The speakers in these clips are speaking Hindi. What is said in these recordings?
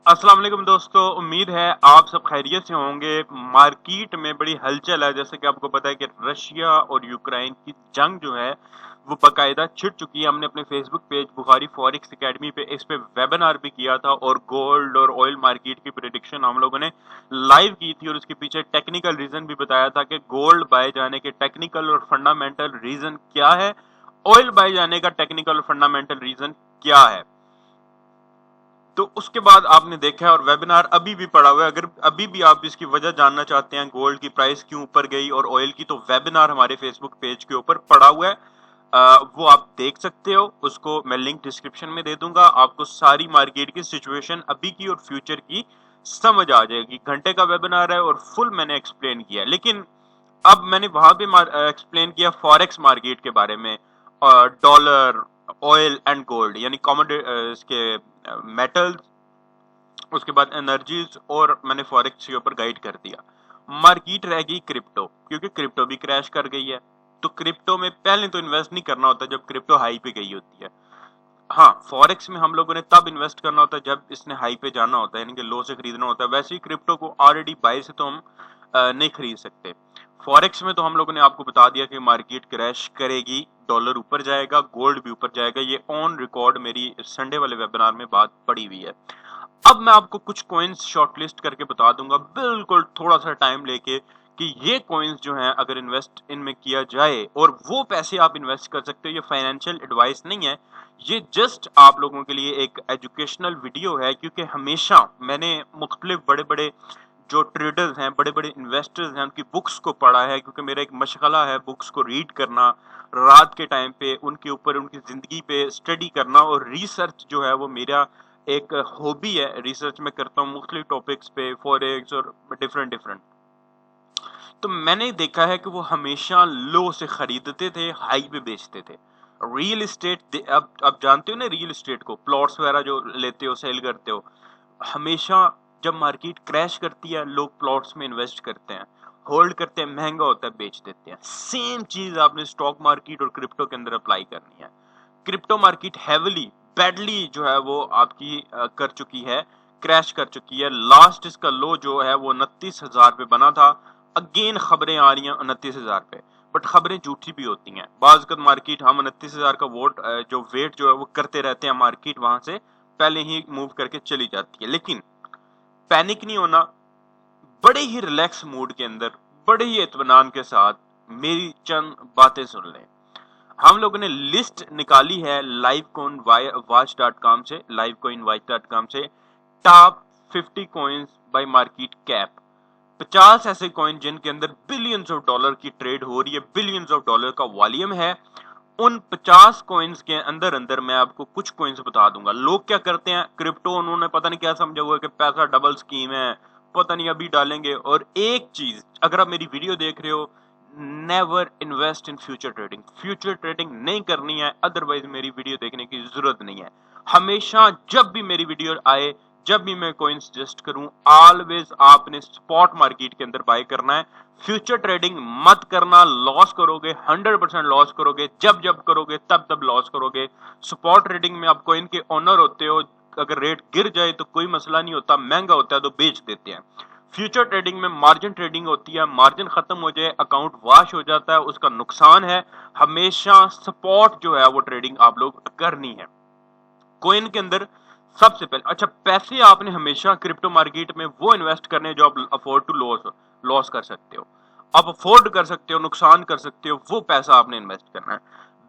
अस्सलाम वालेकुम दोस्तों, उम्मीद है आप सब खैरियत से होंगे। मार्केट में बड़ी हलचल है, जैसे कि आपको पता है कि रशिया और यूक्रेन की जंग जो है वो बाकायदा छिड़ चुकी है। हमने अपने Facebook page Bukhari forex academy पे इस पे वेबिनार भी किया था और गोल्ड और ऑयल मार्केट की प्रेडिक्शन हम लोगों ने लाइव की थी और उसके पीछे टेक्निकल रीजन भी बताया था कि गोल्ड बाय जाने के टेक्निकल और फंडामेंटल रीजन क्या है, ऑयल बाय जाने का टेक्निकल और फंडामेंटल रीजन क्या है। तो उसके बाद आपने देखा है और वेबिनार अभी भी पड़ा हुआ है। अगर अभी भी आप इसकी वजह जानना चाहते हैं, गोल्ड की प्राइस क्यों ऊपर गई और ऑयल की, तो वेबिनार हमारे फेसबुक पेज के ऊपर पड़ा हुआ है। वो आप देख सकते हो, उसको मैं लिंक डिस्क्रिप्शन में दे दूंगा। आपको सारी मार्केट की सिचुएशन अभी की और फ्यूचर की समझ आ जाएगी। घंटे का वेबिनार है और फुल मैंने एक्सप्लेन किया, लेकिन अब मैंने वहां पे एक्सप्लेन किया फॉरेक्स मार्केट के बारे में, डॉलर, ऑयल एंड गोल्ड यानी कॉमोडिटी इसके मेटल्स, उसके बाद एनर्जीज, और मैंने फॉरेक्स के ऊपर गाइड कर दिया। मार्केट रह गई क्रिप्टो, क्योंकि क्रिप्टो भी क्रैश कर गई है। तो क्रिप्टो में पहले तो इन्वेस्ट नहीं करना होता जब क्रिप्टो हाई पे गई होती है। हाँ, फॉरेक्स में हम लोगों ने तब इन्वेस्ट करना होता है जब इसने हाई पे जाना होता है, यानी कि लो से खरीदना होता है। वैसे ही क्रिप्टो को ऑलरेडी बाय से तो हम नहीं खरीद सकते। फॉरेक्स में तो हम लोगों ने आपको बता दिया कि मार्केट क्रैश करेगी, डॉलर ऊपर जाएगा, गोल्ड भी ऊपर जाएगा। ये ऑन रिकॉर्ड मेरी संडे वाले वेबिनार में बात पड़ी हुई है। अब मैं आपको कुछ कॉइन्स शॉर्टलिस्ट करके बता दूंगा, बिल्कुल थोड़ा सा टाइम लेके, कि ये कॉइन्स जो हैं अगर इन्वेस्ट इनमें किया जाए और वो पैसे आप इन्वेस्ट कर सकते हो। ये फाइनेंशियल एडवाइस नहीं है, ये जस्ट आप लोगों के लिए एक एजुकेशनल वीडियो है। क्योंकि हमेशा मैंने मुख्तलिफ बड़े बड़े जो ट्रेडर्स हैं, बड़े बड़े इन्वेस्टर्स हैं, उनकी बुक्स को पढ़ा है। क्योंकि मेरा एक मशगला है बुक्स को रीड करना, रात के टाइम पे उनके ऊपर, उनकी जिंदगी पे स्टडी करना, और रिसर्च जो है वो मेरा एक हॉबी है। रिसर्च में करता हूँ मुख्तलिफ टॉपिक्स पे, फॉरेक्स और डिफरेंट डिफरेंट। तो मैंने देखा है कि वो हमेशा लो से खरीदते थे, हाई पे बेचते थे। रियल इस्टेट, अब जानते हो ना रियल इस्टेट को, प्लॉट्स वगैरह जो लेते हो, सेल करते हो, हमेशा जब मार्केट क्रैश करती है लोग प्लॉट्स में इन्वेस्ट करते हैं, होल्ड करते हैं, महंगा होता है बेच देते हैं। सेम चीज आपने स्टॉक मार्केट और क्रिप्टो के अंदर अप्लाई करनी है। क्रिप्टो मार्केट हैविली बैडली जो है वो आपकी कर चुकी है, क्रैश कर चुकी है। लास्ट इसका लो जो है वो 29,000 पे बना था। अगेन खबरें आ रही हैं 29,000 पे, बट खबरें झूठी भी होती हैं। बाज मार्केट हम 29,000 का जो वेट जो है वो करते रहते हैं, मार्केट वहां से पहले ही मूव करके चली जाती है। लेकिन पैनिक नहीं होना, बड़े ही रिलैक्स मूड के अंदर, बड़े ही इत्मीनान के साथ मेरी चंद बातें सुन लें। हम लोगों ने लिस्ट निकाली है livecoinwatch.com से, livecoinwatch.com से, top 50 coins bye market cap. 50 ऐसे कॉइन जिनके अंदर बिलियंस ऑफ डॉलर की ट्रेड हो रही है, बिलियंस ऑफ डॉलर का वॉल्यूम है। उन 50 कॉइन्स के अंदर अंदर मैं आपको कुछ कॉइन्स बता दूंगा। लोग क्या करते हैं, क्रिप्टो उन्होंने पता नहीं क्या समझा हुआ है कि पैसा डबल स्कीम है, पता नहीं अभी डालेंगे। और एक चीज, अगर आप मेरी वीडियो देख रहे हो, never invest in future trading. Future trading नहीं करनी है, अदरवाइज मेरी वीडियो देखने की जरूरत नहीं है। हमेशा जब भी मेरी वीडियो आए, जब भी मैं कोइन सजेस्ट करूं, ऑलवेज आपने स्पॉट मार्केट के अंदर बाय करना है। फ्यूचर ट्रेडिंग मत करना, लॉस करोगे, 100% लॉस करोगे। जब जब करोगे तब तब लॉस करोगे। स्पॉट ट्रेडिंग में आप कोइन के ओनर होते हो, अगर रेट गिर जाए तो कोई मसला नहीं होता, महंगा होता है तो बेच देते हैं। फ्यूचर ट्रेडिंग में मार्जिन ट्रेडिंग होती है, मार्जिन खत्म हो जाए, अकाउंट वॉश हो जाता है, उसका नुकसान है। हमेशा स्पॉट जो है वो ट्रेडिंग आप लोग करनी है कोइन के अंदर। सबसे पहले अच्छा, पैसे आपने हमेशा क्रिप्टो मार्केट में वो इन्वेस्ट करने जो आप अफोर्ड टू लॉस लॉस कर सकते हो, आप अफोर्ड कर सकते हो, नुकसान कर सकते हो, वो पैसा आपने इन्वेस्ट करना है।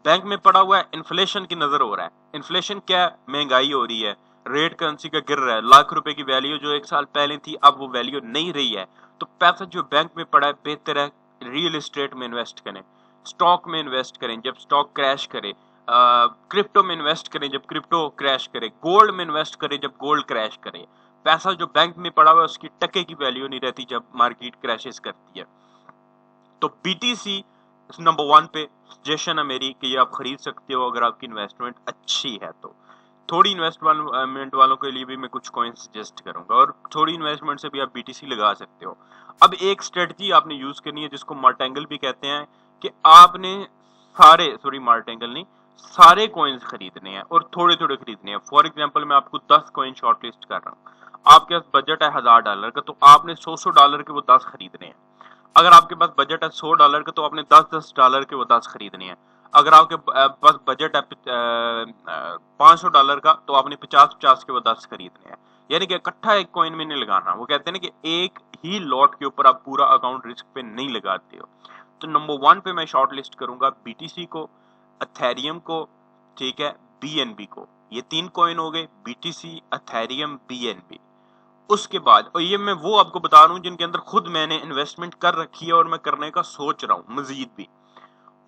बैंक में पड़ा हुआ है, इन्फ्लेशन की नजर हो रहा है। इन्फ्लेशन क्या है, महंगाई हो रही है, रेट करेंसी का गिर रहा है। लाख रुपए की वैल्यू जो एक साल पहले थी अब वो वैल्यू नहीं रही है। तो पैसा जो बैंक में पड़ा है, बेहतर है रियल एस्टेट में इन्वेस्ट करें, स्टॉक में इन्वेस्ट करें जब स्टॉक क्रैश करे, क्रिप्टो में इन्वेस्ट करें जब क्रिप्टो क्रैश करे, गोल्ड में इन्वेस्ट करें जब गोल्ड क्रैश करे। पैसा जो बैंक में पड़ा हुआ है उसकी टके की वैल्यू नहीं रहती जब मार्केट क्रैशेस करती है। तो बीटीसी नंबर 1 पे सजेशन है मेरी कि ये आप खरीद सकते हो अगर आपकी इन्वेस्टमेंट अच्छी है। तो थोड़ी इन्वेस्टमेंट वालों के लिए भी मैं कुछ कॉइन सजेस्ट करूंगा, और थोड़ी इन्वेस्टमेंट से भी आप बीटीसी लगा सकते हो। अब एक स्ट्रेटजी आपने यूज करनी है जिसको मार्टेंगल भी कहते हैं, कि आपने मार्टेंगल नहीं, सारे कॉइन्स खरीदने हैं और थोड़े थोड़े खरीदने हैं। फॉर एग्जांपल मैं आपको 10 कॉइन शॉर्ट लिस्ट कर रहा हूँ। आपके पास बजट है $1000 का, तो आपने $100 के वो 10 खरीदने हैं। अगर आपके पास बजट है $100 का, तो आपने $10 के वो 10 खरीदने हैं। अगर आपके पास बजट है $500 का, तो आपने 50 के वो 10 खरीदने हैं। यानी कि इकट्ठा एक कॉइन में नहीं लगाना। वो कहते हैं ना कि एक ही लॉट के ऊपर आप पूरा अकाउंट रिस्क पे नहीं लगाते हो। तो नंबर 1 पे मैं शॉर्ट लिस्ट करूंगा BTC को, एथेरियम को, ठीक है, BNB को। ये 3 कॉइन हो गए, BTC, एथेरियम, BNB। उसके बाद, और ये मैं वो आपको बता रहा हूँ जिनके अंदर खुद मैंने इन्वेस्टमेंट कर रखी है और मैं करने का सोच रहा हूँ मजीद भी।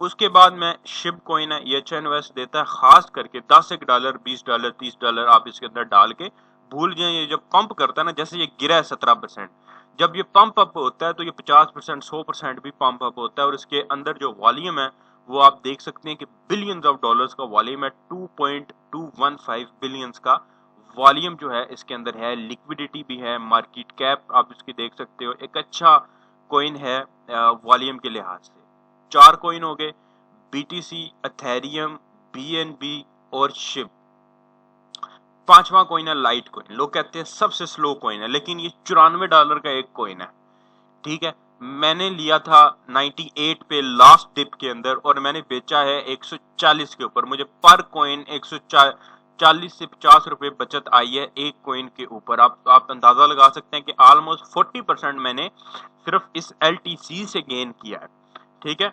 उसके बाद मैं शिब कॉइन है, ये अच्छा इन्वेस्ट देता है, खास करके $10, $20, $30 आप इसके अंदर डाल के भूल जाए। ये जब पंप करता है ना, जैसे ये गिरा है 17%, जब ये पंप अप होता है तो ये 50%, 100% भी पंप अप होता है। और इसके अंदर जो वॉल्यूम है वो आप देख सकते हैं कि बिलियंस ऑफ डॉलर्स का वॉल्यूम है, 2.215 बिलियंस का वॉल्यूम जो है इसके अंदर है। लिक्विडिटी भी है, मार्केट कैप आप इसकी देख सकते हो। एक अच्छा कॉइन है वॉल्यूम के लिहाज से। 4 कॉइन हो गए, BTC, एथेरियम, BNB और शिब। 5वां कॉइन है लाइट कॉइन। लोग कहते हैं सबसे स्लो कॉइन है, लेकिन ये $94 का एक कॉइन है, ठीक है। मैंने लिया था 98 पे लास्ट डिप के अंदर, और मैंने बेचा है 140 के ऊपर। मुझे पर कॉइन 140 से 50 रुपए बचत आई है एक कॉइन के ऊपर। आप अंदाजा लगा सकते हैं कि ऑलमोस्ट 40% मैंने सिर्फ इस LTC से गेन किया है, ठीक है।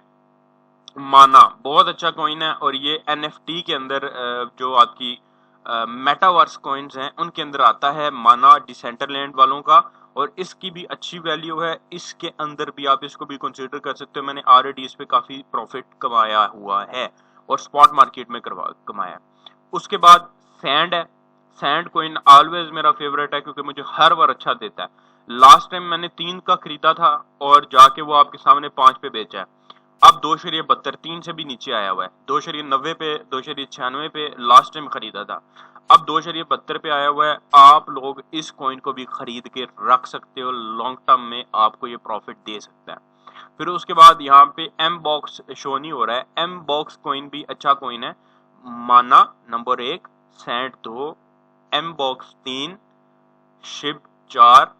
माना बहुत अच्छा कॉइन है, और ये NFT के अंदर जो आपकी मेटावर्स कॉइन्स हैं उनके अंदर आता है, माना डिसेंटरलैंड वालों का। और इसकी भी अच्छी वैल्यू है, इसके अंदर भी आप इसको भी कंसीडर कर सकते हो। मैंने ऑलरेडी इस पे काफी प्रॉफिट कमाया हुआ है और स्पॉट मार्केट में कमाया। उसके बाद सैंड है। सैंड कॉइन ऑलवेज मेरा फेवरेट है, क्योंकि मुझे हर बार अच्छा देता है। लास्ट टाइम मैंने 3 का खरीदा था और जाके वो आपके सामने 5 पे बेचा है। अब 2.72, 3 से भी नीचे आया हुआ है। 2.90 पे, 2.96 पे लास्ट टाइम खरीदा था, अब 2.72 पे आया हुआ है। आप लोग इस कॉइन को भी खरीद के रख सकते हो, लॉन्ग टर्म में आपको ये प्रॉफिट दे सकता है। फिर उसके बाद यहाँ पे M-BOX शो नहीं हो रहा है। M-BOX कॉइन भी अच्छा कॉइन है। माना number 1, sand 2, M-BOX 3, Shiv 4,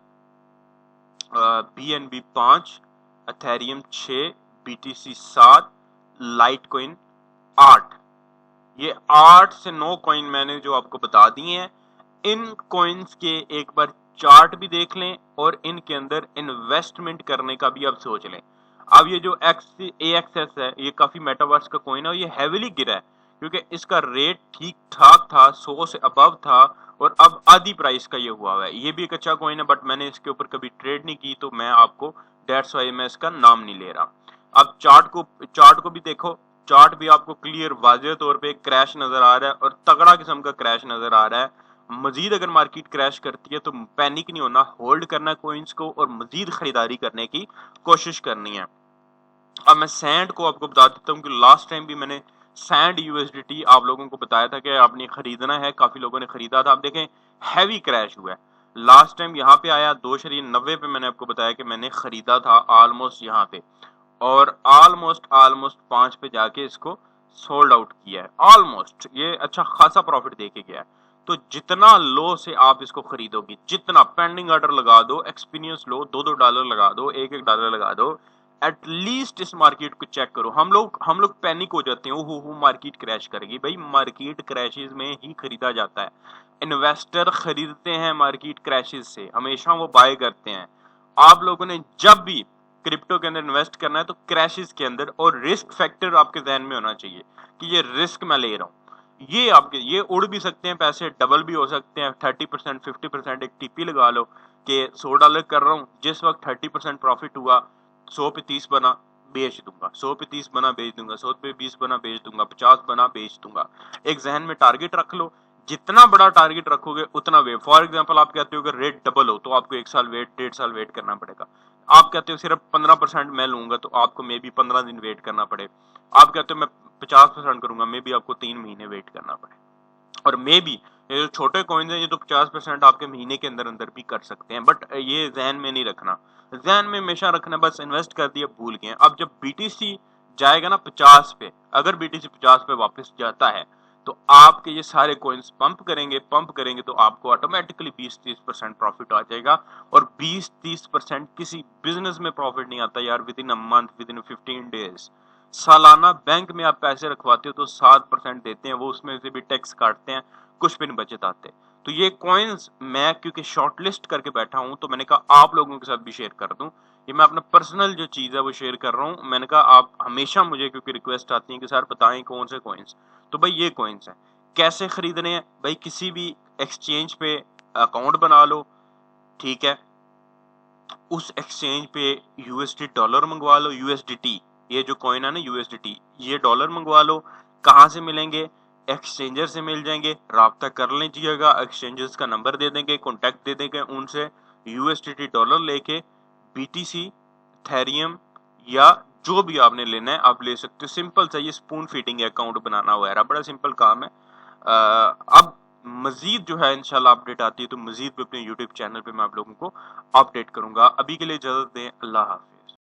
BNB 5, Ethereum 6, BTC 7, light coin 8। ये 8 से 9 कॉइन मैंने जो आपको बता दिए हैं। इन कॉइन्स के एक बार चार्ट भी देख लें और इनके अंदर इन्वेस्टमेंट करने का भी आप सोच लें। अब ये जो AXS है, ये काफी मेटावर्स का कॉइन है, और ये हैविली गिरा है क्योंकि इसका रेट ठीक ठाक था, 100 से अबव था, और अब आधी प्राइस का ये हुआ है। ये भी एक अच्छा कॉइन है, बट मैंने इसके ऊपर कभी ट्रेड नहीं की, तो मैं आपको दैट्स व्हाई मैं इसका नाम नहीं ले रहा। अब चार्ट को भी देखो। चार्ट भी आपको क्लियर वाज़ेह तौर पे क्रैश नजर आ रहा है, और तगड़ा किस्म का क्रैश नजर आ रहा है। मजीद अगर मार्केट क्रैश करती है तो पैनिक नहीं होना, होल्ड करना कॉइन्स को और मजीद खरीदारी करने की कोशिश करनी है। अब मैं सैंड को आपको बता देता हूँ कि लास्ट टाइम भी मैंने सैंड USDT आप लोगों को बताया था कि आपने खरीदना है। काफी लोगों ने खरीदा था। आप देखें हैवी क्रैश हुआ है। लास्ट टाइम यहाँ पे आया 2.90 पे, मैंने आपको बताया कि मैंने खरीदा था ऑलमोस्ट यहाँ पे, और ऑलमोस्ट 5 पे जाके इसको सोल्ड आउट किया है। ऑलमोस्ट ये अच्छा खासा प्रॉफिट देके गया है। तो जितना लो से आप इसको खरीदोगे, जितना पेंडिंग ऑर्डर लगा दो, एक्सपीरियंस लो, $2 लगा दो, $1 लगा दो, एटलीस्ट इस मार्केट को चेक करो। हम लोग पैनिक हो जाते हैं, ओहो मार्केट क्रैश करेगी। भाई मार्केट क्रैशेस में ही खरीदा जाता है। इन्वेस्टर खरीदते हैं मार्केट क्रैशेस से, हमेशा वो बाय करते हैं। आप लोगों ने जब भी क्रिप्टो के अंदर इन्वेस्ट करना है तो क्रैशेस के अंदर, और रिस्क फैक्टर आपके ध्यान में होना चाहिए कि ये रिस्क मैं ले रहा हूँ। ये उड़ भी सकते हैं पैसे, डबल भी हो सकते हैं। 30%, 50% एक टीपी लगा लो कि $100 कर रहा हूँ, जिस वक्त 30% प्रॉफिट हुआ 100 पे 30 बना बेच दूंगा, 100 पे 30 बना बेच दूंगा, 100 पे 20 बना बेच दूंगा, 50 बना बेच दूंगा। एक जहन में टारगेट रख लो। जितना बड़ा टारगेट रखोगे उतना वेट। फॉर एग्जांपल आप कहते हो कि रेट डबल हो तो आपको 1 साल वेट, 1.5 साल वेट करना पड़ेगा। आप कहते हो सिर्फ 15% मैं लूंगा तो आपको मे बी 15 दिन वेट करना पड़े। आप कहते हो मैं 50% करूंगा, मे बी आपको 3 महीने वेट करना पड़े। और मे बी ये जो छोटे कॉइन्स हैं ये तो 50% आपके महीने के अंदर अंदर भी कर सकते हैं, बट ये जहन में नहीं रखना। जहन में हमेशा रखना बस इन्वेस्ट कर दिया भूल गए। अब जब BTC जाएगा ना 50 पे, अगर BTC 50 पे वापस जाता है तो आपके ये सारे कॉइन्स पंप करेंगे तो आपको ऑटोमेटिकली 20-30% प्रॉफिट आ जाएगा। और 20-30% किसी बिजनेस में प्रॉफिट नहीं आता यार with in a month, with in 15 days. सालाना बैंक में आप पैसे रखवाते हो तो 7% देते हैं वो, उसमें से भी टैक्स काटते हैं, कुछ भी नहीं बचत आते। तो ये कॉइन्स मैं क्योंकि शॉर्टलिस्ट करके बैठा हूं तो मैंने कहा आप लोगों के साथ भी शेयर कर दूं। ये मैं अपना पर्सनल जो चीज है वो शेयर कर रहा हूं। मैंने कहा आप हमेशा मुझे क्योंकि रिक्वेस्ट आती है कि सर बताएं कौन से कॉइन्स, तो भाई ये कॉइन्स हैं। कैसे खरीदने हैं भाई, किसी भी एक्सचेंज पे अकाउंट बना लो, ठीक है, उस एक्सचेंज पे यूएसडी डॉलर मंगवा लो, यूएसडीटी, ये जो कॉइन है ना यूएसडीटी, ये डॉलर मंगवा लो। कहां से मिलेंगे, एक्सचेंजर से मिल जाएंगे, राब्ता कर लीजिएगा, एक्सचेंजर्स का नंबर दे देंगे, कॉन्टैक्ट दे देंगे उनसे, यूएसडीटी डॉलर लेके बीटीसी, थेरियम या जो भी आपने लेना है आप ले सकते हो। सिंपल सा ये स्पून फीडिंग अकाउंट बनाना वगैरह बड़ा सिंपल काम है। अब मजीद जो है इंशाल्लाह अपडेट आती है तो मजीद भी अपने यूट्यूब चैनल पे मैं आप लोगों को अपडेट करूंगा। अभी के लिए इजाजत दें, अल्लाह हाफिज।